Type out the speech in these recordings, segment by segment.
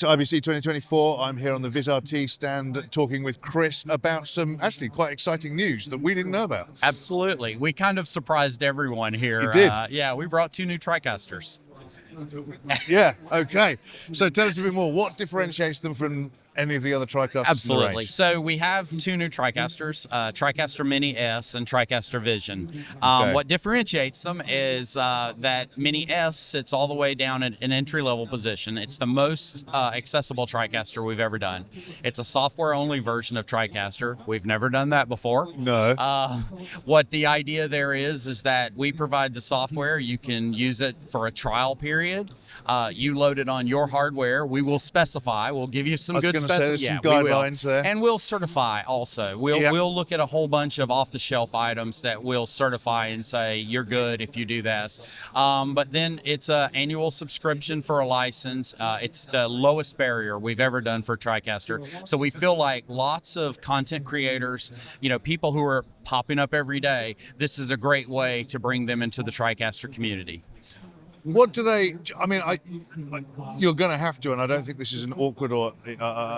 to IBC 2024. I'm here on the VIZRT stand talking with Chris about some actually quite exciting news that we didn't know about. Absolutely. We kind of surprised everyone here. You did? Yeah, we brought 2 new TriCasters. Yeah, okay. So tell us a bit more. What differentiates them from any of the other TriCasters? Absolutely. In the range? So we have 2 new TriCasters, TriCaster Mini S and TriCaster Vizion. Okay. What differentiates them is that Mini S sits all the way down at an entry-level position. It's the most accessible TriCaster we've ever done. It's a software-only version of TriCaster. We've never done that before. No. What the idea there is that we provide the software. You can use it for a trial period. You load it on your hardware. We will specify. We'll give you some good some guidelines there. And we'll certify also. We'll look at a whole bunch of off-the-shelf items that we'll certify and say you're good if you do this. But then it's an annual subscription for a license. It's the lowest barrier we've ever done for TriCaster. So we feel like lots of content creators, people who are popping up every day, this is a great way to bring them into the TriCaster community. What do they, you're going to have to, and I don't think this is an awkward or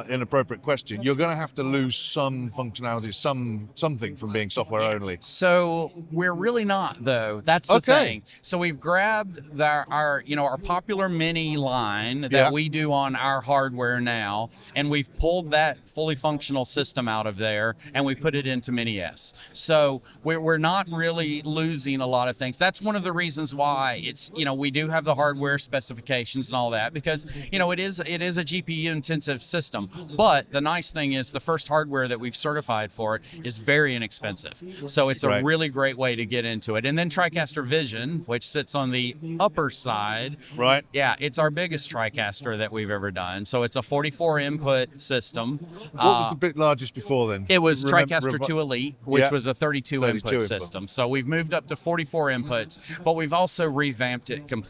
inappropriate question, you're going to have to lose some functionality, something from being software only. So we're really not, though. That's the thing. So we've grabbed our popular Mini line that we do on our hardware now, and we've pulled that fully functional system out of there, and we've put it into Mini S. So we're not really losing a lot of things. That's one of the reasons why it's, we do have the hardware specifications and all that, because it is a GPU intensive system. But the nice thing is the first hardware that we've certified for it is very inexpensive, so it's a really great way to get into it. And then TriCaster Vizion, which sits on the upper side, it's our biggest TriCaster that we've ever done. So it's a 44 input system. What was the bit largest before then? It was TriCaster 2 Elite, which was a 32 input system. So we've moved up to 44 inputs, but we've also revamped it completely.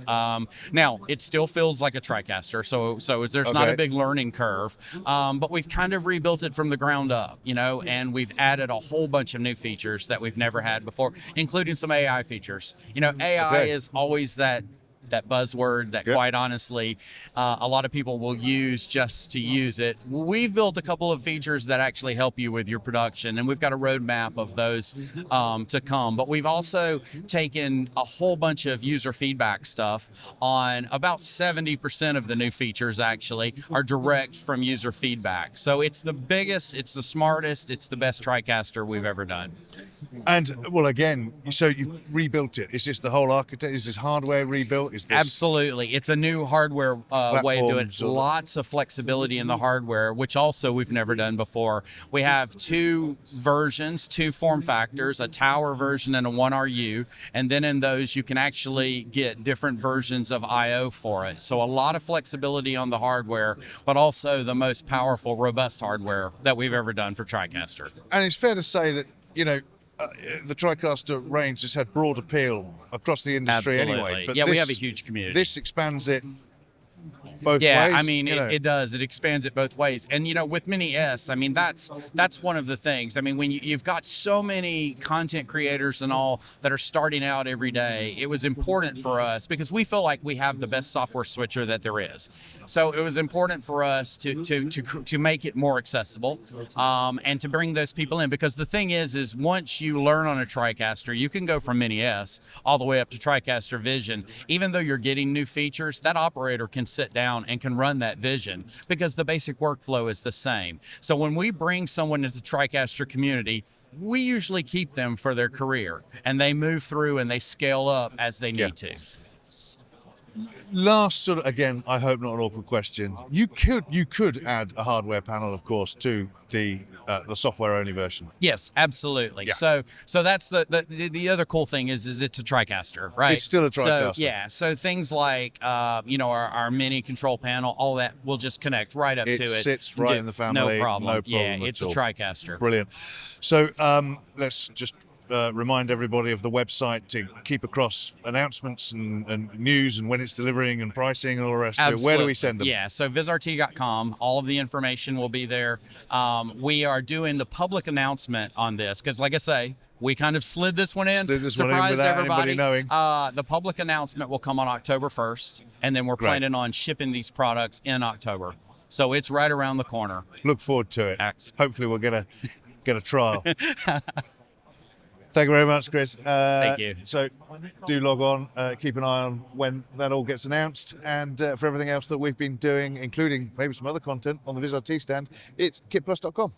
Now it still feels like a TriCaster, so there's not a big learning curve, but we've kind of rebuilt it from the ground up, and we've added a whole bunch of new features that we've never had before, including some AI features. AI is always that buzzword that quite honestly a lot of people will use just to use it. We've built a couple of features that actually help you with your production, and we've got a roadmap of those to come. But we've also taken a whole bunch of user feedback stuff on. About 70% of the new features actually are direct from user feedback. So it's the biggest, it's the smartest, it's the best TriCaster we've ever done. And well, again, so you rebuilt it. Is this the whole architect? Is this hardware rebuilt? Is this absolutely? It's a new hardware way of doing it. Lots of flexibility in the hardware, which also we've never done before. We have 2 versions, 2 form factors, a tower version and a 1RU, and then in those you can actually get different versions of I/O for it. So a lot of flexibility on the hardware, but also the most powerful, robust hardware that we've ever done for TriCaster. And it's fair to say that the TriCaster range has had broad appeal across the industry anyway. But we have a huge community. This expands it both ways. Yeah, I mean, it does. It expands it both ways. And, with Mini S, I mean, that's one of the things. I mean, when you've got so many content creators and all that are starting out every day, it was important for us because we feel like we have the best software switcher that there is. So it was important for us to make it more accessible and to bring those people in, because the thing is once you learn on a TriCaster, you can go from Mini S all the way up to TriCaster Vizion. Even though you're getting new features, that operator can sit down and can run that Vizion because the basic workflow is the same. So when we bring someone into the TriCaster community, we usually keep them for their career, and they move through and they scale up as they need to. Last sort of, again, I hope not an awkward question. You could add a hardware panel, of course, to the software-only version. Yes, absolutely. Yeah. So that's the other cool thing is it's a TriCaster, right? It's still a TriCaster. So things like our mini control panel, all that will just connect right up to it. It sits right in the family. No problem. No problem Yeah, it's a all. TriCaster. Brilliant. So let's just remind everybody of the website to keep across announcements and news and when it's delivering and pricing and all the rest of it. Where do we send them? Yeah, so VIZRT.com. All of the information will be there. We are doing the public announcement on this because, like I say, we kind of slid this one in. Surprised without everybody. anybody knowing. The public announcement will come on October 1st, and then we're planning on shipping these products in October. So it's right around the corner. Look forward to it. Hopefully we'll get a trial. Thank you very much, Chris. Thank you. So do log on, keep an eye on when that all gets announced, and for everything else that we've been doing, including maybe some other content on the VIZRT stand, it's kitplus.com.